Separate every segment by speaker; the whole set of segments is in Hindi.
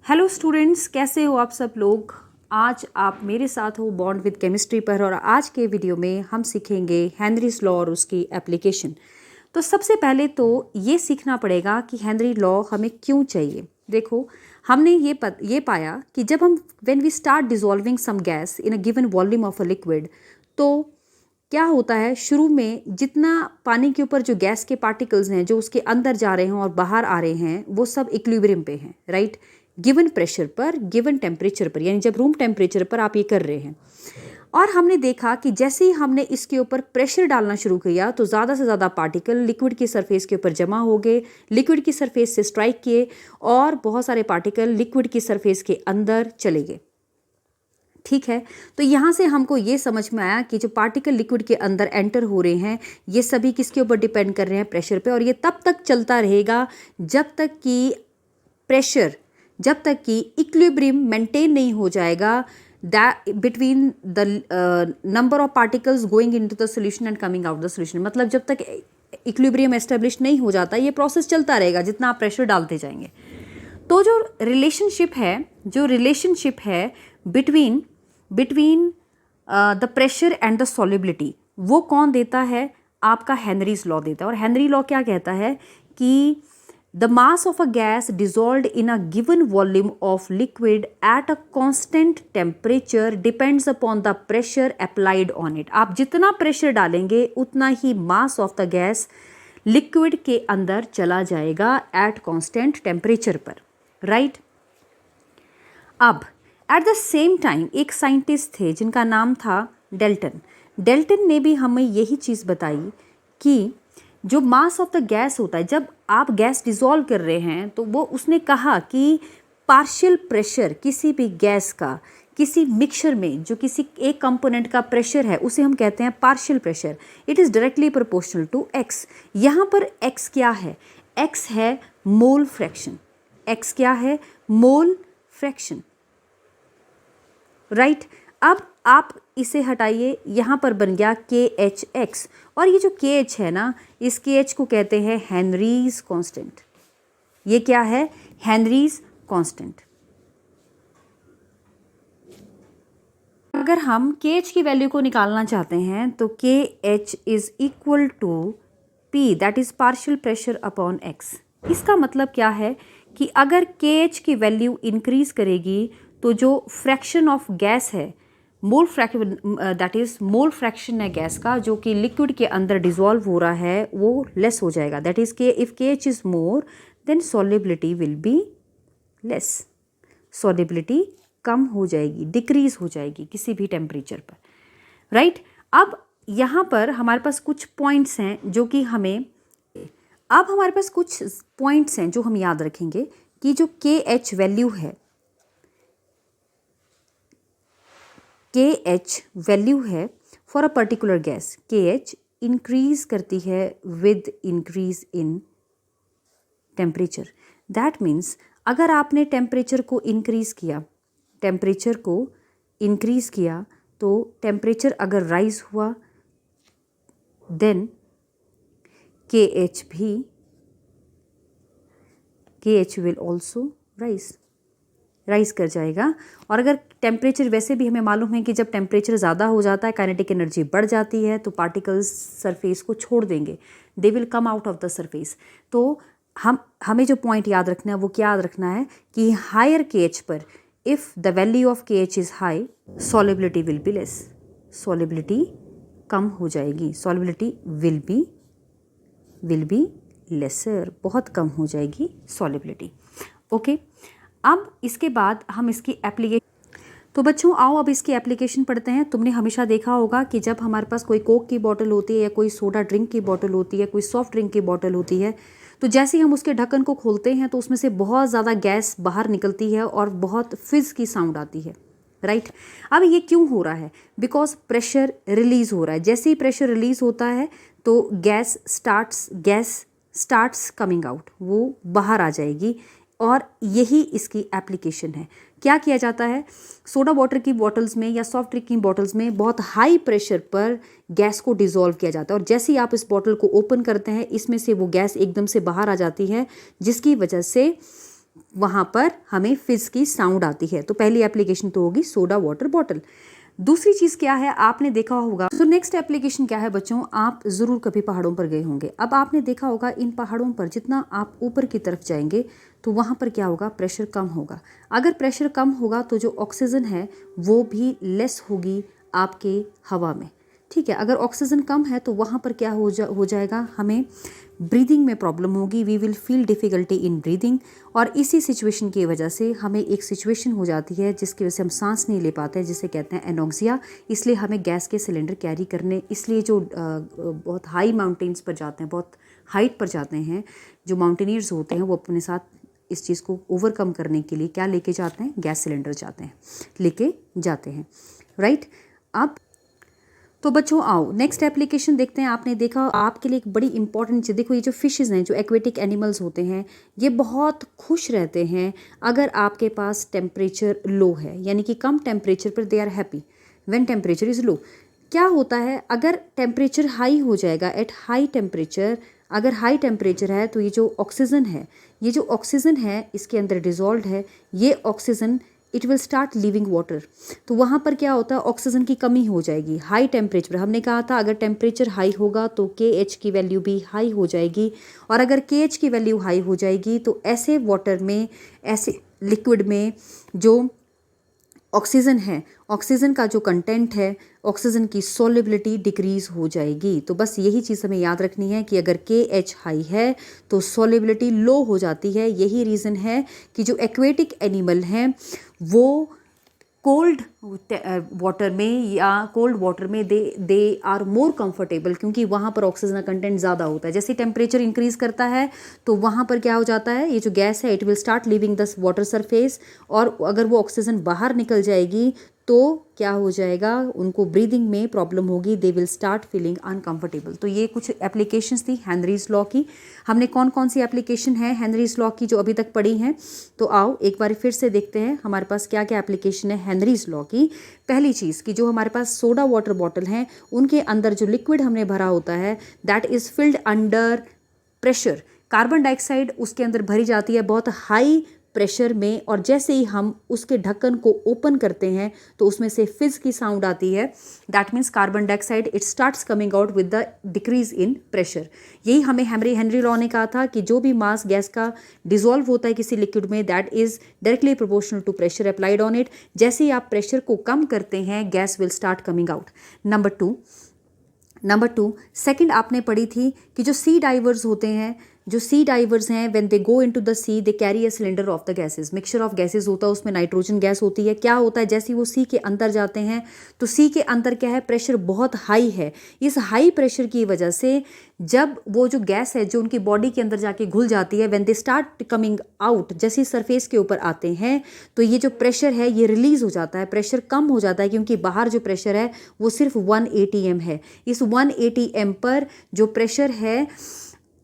Speaker 1: हेलो स्टूडेंट्स, कैसे हो आप सब लोग। आज आप मेरे साथ हो बॉन्ड विद केमिस्ट्री पर और आज के वीडियो में हम सीखेंगे हेनरीज लॉ और उसकी एप्लीकेशन। तो सबसे पहले तो ये सीखना पड़ेगा कि हेनरी लॉ हमें क्यों चाहिए। देखो, हमने ये पाया कि जब हम when we start dissolving some gas in a given volume of a liquid, तो क्या होता है, शुरू में जितना पानी के ऊपर जो गैस के पार्टिकल्स हैं जो उसके अंदर जा रहे हैं और बाहर आ रहे हैं वो सब इक्विलिब्रियम पे हैं, राइट। गिवन प्रेशर पर, गिवन टेम्परेचर पर, यानी जब रूम टेम्परेचर पर आप ये कर रहे हैं। और हमने देखा कि जैसे ही हमने इसके ऊपर प्रेशर डालना शुरू किया तो ज़्यादा से ज़्यादा पार्टिकल लिक्विड की सरफेस के ऊपर जमा हो गए, लिक्विड की सरफेस से स्ट्राइक किए और बहुत सारे पार्टिकल लिक्विड की सरफेस के अंदर चले गए। ठीक है, तो यहाँ से हमको ये समझ में आया कि जो पार्टिकल लिक्विड के अंदर एंटर हो रहे हैं ये सभी किसके ऊपर डिपेंड कर रहे हैं, प्रेशर पे। और ये तब तक चलता रहेगा जब तक कि प्रेशर, जब तक कि इक्विलिब्रियम मेंटेन नहीं हो जाएगा between the number of particles going into the solution and coming out the solution. मतलब जब तक इक्विलिब्रियम एस्टेब्लिश नहीं हो जाता ये प्रोसेस चलता रहेगा जितना आप प्रेशर डालते जाएंगे। तो जो रिलेशनशिप है between the pressure and the solubility, वो कौन देता है? आपका हेनरीज लॉ देता है। और हेनरी लॉ क्या कहता है कि the mass of a gas dissolved in a given volume of liquid at a constant temperature depends upon the pressure applied on it. आप जितना प्रेशर डालेंगे उतना ही mass of the gas liquid के अंदर चला जाएगा एट कांस्टेंट टेम्परेचर पर, राइट। अब एट द सेम टाइम एक साइंटिस्ट थे जिनका नाम था डेल्टन ने भी हमें यही चीज़ बताई कि जो मास ऑफ द गैस होता है, जब आप गैस डिसॉल्व कर रहे हैं तो वो उसने कहा कि पार्शियल प्रेशर किसी भी गैस का किसी मिक्सचर में जो किसी एक कंपोनेंट का प्रेशर है उसे हम कहते हैं partial pressure. It is directly proportional to X. यहाँ पर एक्स क्या है? एक्स है मोल फ्रैक्शन। एक्स क्या है? Mole fraction, right. अब आप इसे हटाइए, यहाँ पर बन गया के एच एक्स। और ये जो के एच है ना, इस के एच को कहते हैं हेनरीज कांस्टेंट। ये क्या है? Henrys constant. अगर हम के एच की वैल्यू को निकालना चाहते हैं तो K H is equal to P, that is partial pressure upon X. इसका मतलब क्या है कि अगर के एच की वैल्यू इंक्रीज करेगी तो जो फ्रैक्शन ऑफ गैस है, mole fraction, that is mole fraction है गैस का जो कि लिक्विड के अंदर डिसॉल्व हो रहा है, वो लेस हो जाएगा। दैट इज के if K H is more then solubility will be less. Solubility कम हो जाएगी, डिक्रीज हो जाएगी किसी भी टेम्परेचर पर, राइट। अब यहाँ पर हमारे पास कुछ पॉइंट्स हैं जो कि हमें जो हम याद रखेंगे कि जो के एच वैल्यू है, के एच वैल्यू है फॉर अ पर्टिकुलर गैस, के एच इंक्रीज करती है with increase in temperature. That means अगर आपने टेम्परेचर को इंक्रीज किया तो टेम्परेचर अगर राइज हुआ देन के एच विल ऑल्सो राइज कर जाएगा। और अगर टेम्परेचर, वैसे भी हमें मालूम है कि जब टेम्परेचर ज़्यादा हो जाता है काइनेटिक एनर्जी बढ़ जाती है तो पार्टिकल्स सरफेस को छोड़ देंगे, they will come out of the surface. तो हमें जो पॉइंट याद रखना है वो क्या याद रखना है कि हायर के एच पर if the value of K H is high solubility will be less, solubility कम हो जाएगी, सॉल्युबिलिटी विल बी लेसर, बहुत कम हो जाएगी सॉल्युबिलिटी। ओके, अब इसके बाद हम इसकी एप्लीकेशन, तो बच्चों आओ अब इसकी एप्लीकेशन पढ़ते हैं। तुमने हमेशा देखा होगा कि जब हमारे पास कोई कोक की बोतल होती है या कोई सोडा ड्रिंक की बोतल होती है, कोई सॉफ्ट ड्रिंक की बोतल होती है, तो जैसे ही हम उसके ढक्कन को खोलते हैं तो उसमें से बहुत ज़्यादा गैस बाहर निकलती है और बहुत फिज की साउंड आती है, राइट। अब ये क्यों हो रहा है? बिकॉज प्रेशर रिलीज हो रहा है। जैसे ही प्रेशर रिलीज होता है तो गैस स्टार्ट्स कमिंग आउट, वो बाहर आ जाएगी। और यही इसकी एप्लीकेशन है। क्या किया जाता है, सोडा वाटर की बॉटल्स में या सॉफ्ट ड्रिंक की बॉटल्स में बहुत हाई प्रेशर पर गैस को डिसॉल्व किया जाता है और जैसे ही आप इस बॉटल को ओपन करते हैं इसमें से वो गैस एकदम से बाहर आ जाती है, जिसकी वजह से वहाँ पर हमें फिज की साउंड आती है। तो पहली एप्लीकेशन तो होगी सोडा वाटर बॉटल। दूसरी चीज़ क्या है, आपने देखा होगा, तो नेक्स्ट एप्लीकेशन क्या है बच्चों, आप ज़रूर कभी पहाड़ों पर गए होंगे। अब आपने देखा होगा इन पहाड़ों पर जितना आप ऊपर की तरफ जाएंगे तो वहाँ पर क्या होगा, प्रेशर कम होगा। अगर प्रेशर कम होगा तो जो ऑक्सीजन है वो भी लेस होगी आपके हवा में, ठीक है। अगर ऑक्सीजन कम है तो वहाँ पर क्या हो जाएगा, हमें ब्रीदिंग में प्रॉब्लम होगी, we will feel difficulty in breathing. और इसी सिचुएशन की वजह से हमें एक सिचुएशन हो जाती है जिसकी वजह से हम सांस नहीं ले पाते हैं, जिसे कहते हैं एनोक्सिया। इसलिए हमें गैस के सिलेंडर कैरी करने, इसलिए जो बहुत हाई माउंटेन्स पर जाते हैं, बहुत हाइट पर जाते हैं, जो माउंटेनियर्स होते हैं वो अपने साथ इस चीज़ को ओवरकम करने के लिए क्या लेके जाते हैं, गैस सिलेंडर लेके जाते हैं, राइट। अब तो बच्चों आओ नेक्स्ट एप्लीकेशन देखते हैं। आपने देखा आपके लिए एक बड़ी इंपॉर्टेंट चीज़, देखो ये जो फिशेस हैं, जो एक्वेटिक एनिमल्स होते हैं, ये बहुत खुश रहते हैं अगर आपके पास टेम्परेचर लो है, यानी कि कम टेम्परेचर पर they are happy when temperature is low. क्या होता है, अगर टेम्परेचर हाई हो जाएगा, एट हाई टेम्परेचर, अगर हाई टेम्परेचर है तो ये जो ऑक्सीजन है इसके अंदर डिजॉल्व है, ये oxygen it will start leaving water. तो वहाँ पर क्या होता है, ऑक्सीजन की कमी हो जाएगी। हाई टेम्परेचर, हमने कहा था अगर टेम्परेचर हाई होगा तो KH की वैल्यू भी हाई हो जाएगी, और अगर KH की वैल्यू हाई हो जाएगी तो ऐसे वाटर में, ऐसे लिक्विड में जो ऑक्सीजन है, ऑक्सीजन का जो कंटेंट है, ऑक्सीजन की सोलिबिलिटी डिक्रीज़ हो जाएगी। तो बस यही चीज़ हमें याद रखनी है कि अगर KH हाई है तो सोलिबिलिटी लो हो जाती है। यही रीज़न है कि जो एक्वेटिक एनिमल हैं वो कोल्ड वाटर में या कोल्ड वाटर में दे आर मोर कंफर्टेबल, क्योंकि वहाँ पर ऑक्सीजन का कंटेंट ज़्यादा होता है। जैसे टेम्परेचर इंक्रीज़ करता है तो वहाँ पर क्या हो जाता है, ये जो गैस है it will start leaving the water surface, और अगर वो ऑक्सीजन बाहर निकल जाएगी तो क्या हो जाएगा, उनको ब्रीदिंग में प्रॉब्लम होगी, they will start feeling uncomfortable. तो ये कुछ एप्लीकेशंस थी हेनरीज लॉ की। हमने कौन कौन सी एप्लीकेशन है हेनरीज लॉ की जो अभी तक पढ़ी हैं, तो आओ एक बार फिर से देखते हैं हमारे पास क्या क्या एप्लीकेशन है हेनरीज लॉ की। पहली चीज़ कि जो हमारे पास सोडा वाटर बॉटल हैं उनके अंदर जो लिक्विड हमने भरा होता है that is filled under pressure. Carbon dioxide उसके अंदर भरी जाती है बहुत हाई प्रेशर में, और जैसे ही हम उसके ढक्कन को ओपन करते हैं तो उसमें से फिज की साउंड आती है। That means carbon dioxide it starts coming out with the decrease in pressure. यही हमें हेनरी लॉ ने कहा था कि जो भी मास गैस का डिजोल्व होता है किसी लिक्विड में that is directly proportional to pressure applied on it. जैसे ही आप प्रेशर को कम करते हैं gas will start coming out. Number two second आपने पढ़ी थी कि जो सी डाइवर्स होते हैं, जो सी डाइवर्स हैं when they go into the sea they carry a cylinder of the gases. Mixture of gases होता है, उसमें नाइट्रोजन गैस होती है। क्या होता है, जैसे ही वो सी के अंदर जाते हैं तो सी के अंदर क्या है, प्रेशर बहुत हाई है। इस हाई प्रेशर की वजह से जब वो जो गैस है जो उनकी बॉडी के अंदर जाके घुल जाती है, when they start coming out, जैसे सरफेस के ऊपर आते हैं तो ये जो प्रेशर है ये रिलीज हो जाता है, प्रेशर कम हो जाता है, क्योंकि बाहर जो प्रेशर है वो सिर्फ 1 ATM है। इस 1 ATM पर जो प्रेशर है,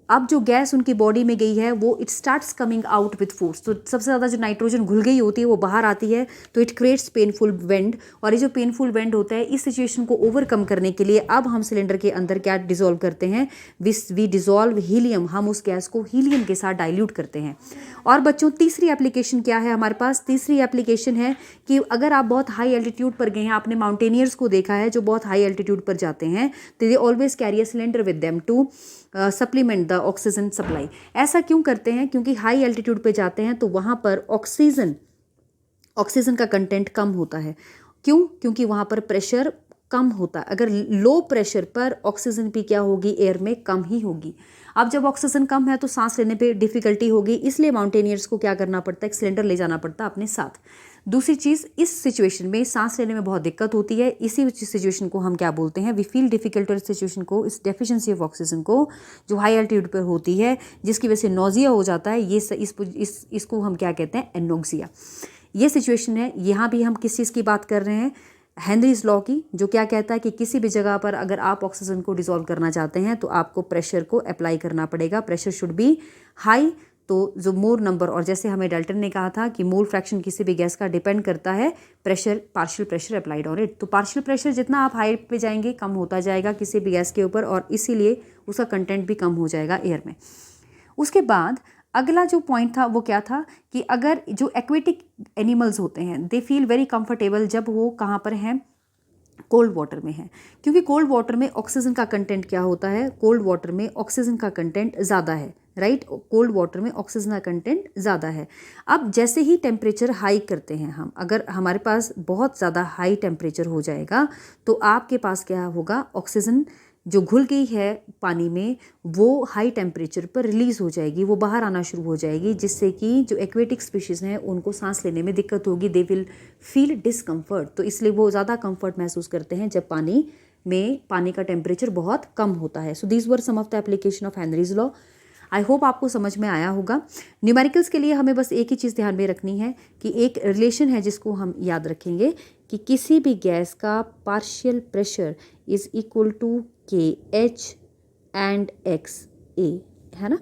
Speaker 1: अब जो गैस उनकी बॉडी में गई है वो it starts coming out with force. तो सबसे ज़्यादा जो नाइट्रोजन घुल गई होती है वो बाहर आती है, तो इट क्रिएट्स पेनफुल वेंड। और ये जो पेनफुल वेंड होता है, इस सिचुएशन को ओवरकम करने के लिए अब हम सिलेंडर के अंदर क्या डिजोल्व करते हैं, वी डिजोल्व हीलियम। हम उस गैस को हीलियम के साथ डाइल्यूट करते हैं। और बच्चों तीसरी एप्लीकेशन क्या है हमारे पास, तीसरी एप्लीकेशन है कि अगर आप बहुत हाई एल्टीट्यूड पर गए हैं, आपने माउंटेनियर्स को देखा है जो बहुत हाई एल्टीट्यूड पर जाते हैं, तो they always carry a cylinder with them to supplement the oxygen supply. ऐसा क्यों करते हैं, क्योंकि हाई एल्टीट्यूड पे जाते हैं तो वहाँ पर ऑक्सीजन का कंटेंट कम होता है। क्यों, क्योंकि वहाँ पर प्रेशर कम होता है। अगर लो प्रेशर पर ऑक्सीजन भी क्या होगी, एयर में कम ही होगी। अब जब ऑक्सीजन कम है तो सांस लेने पे डिफ़िकल्टी होगी, इसलिए माउंटेनियर्स को क्या करना पड़ता है, एक सिलेंडर ले जाना पड़ता है अपने साथ। दूसरी चीज़, इस सिचुएशन में सांस लेने में बहुत दिक्कत होती है। इसी सिचुएशन को हम क्या बोलते हैं, वी फील डिफिकल्ट सिचुएशन को, इस डेफिशिएंसी ऑफ ऑक्सीजन को जो हाई एल्टीट्यूड पर होती है, जिसकी वजह से नोजिया हो जाता है, ये इसको हम क्या कहते हैं, एनोक्सिया। ये सिचुएशन है। यहाँ भी हम किस चीज़ की बात कर रहे हैं, हेनरीज लॉ की, जो क्या कहता है कि किसी भी जगह पर अगर आप ऑक्सीजन को डिसॉल्व करना चाहते हैं तो आपको प्रेशर को अप्लाई करना पड़ेगा। Pressure should be high. तो जो मोर नंबर, और जैसे हमें डाल्टन ने कहा था कि मोल फ्रैक्शन किसी भी गैस का डिपेंड करता है pressure, partial pressure applied on it. तो पार्शियल प्रेशर जितना आप हाई पे जाएंगे कम होता जाएगा किसी भी गैस के ऊपर, और इसीलिए उसका कंटेंट भी कम हो जाएगा एयर में। उसके बाद अगला जो पॉइंट था वो क्या था कि अगर जो एक्वेटिक एनिमल्स होते हैं दे फील वेरी कंफर्टेबल जब वो कहाँ पर हैं, कोल्ड वाटर में है, क्योंकि कोल्ड वाटर में ऑक्सीजन का कंटेंट क्या होता है, कोल्ड वाटर में ऑक्सीजन का कंटेंट ज़्यादा है, राइट, कोल्ड वाटर में ऑक्सीजन का कंटेंट ज़्यादा है। अब जैसे ही टेम्परेचर हाई करते हैं हम, अगर हमारे पास बहुत ज़्यादा हाई टेम्परेचर हो जाएगा तो आपके पास क्या होगा, ऑक्सीजन जो घुल गई है पानी में वो हाई टेम्परेचर पर रिलीज़ हो जाएगी, वो बाहर आना शुरू हो जाएगी, जिससे कि जो एक्वेटिक स्पीशीज़ हैं उनको सांस लेने में दिक्कत होगी, दे विल फील डिसकम्फर्ट। तो इसलिए वो ज़्यादा कंफर्ट महसूस करते हैं जब पानी का टेम्परेचर बहुत कम होता है। So these were some of the application of Henry's law. I hope आपको समझ में आया होगा। न्यूमेरिकल्स के लिए हमें बस एक ही चीज़ ध्यान में रखनी है कि एक रिलेशन है जिसको हम याद रखेंगे कि किसी भी गैस का partial pressure is equal to KH and XA, है ना।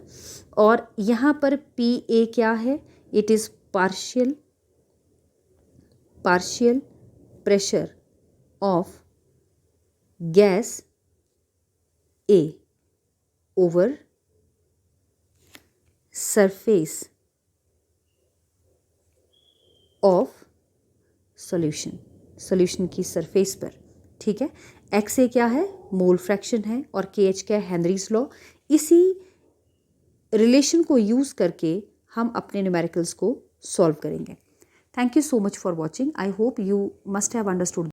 Speaker 1: और यहाँ पर PA क्या है, it is partial pressure of gas A over surface of solution की सरफेस पर, ठीक है। XA क्या है, मोल फ्रैक्शन है, और KH क्या है, हेनरीज लॉ। इसी रिलेशन को यूज़ करके हम अपने न्यूमेरिकल्स को सॉल्व करेंगे। Thank you so much for watching. I hope you must have understood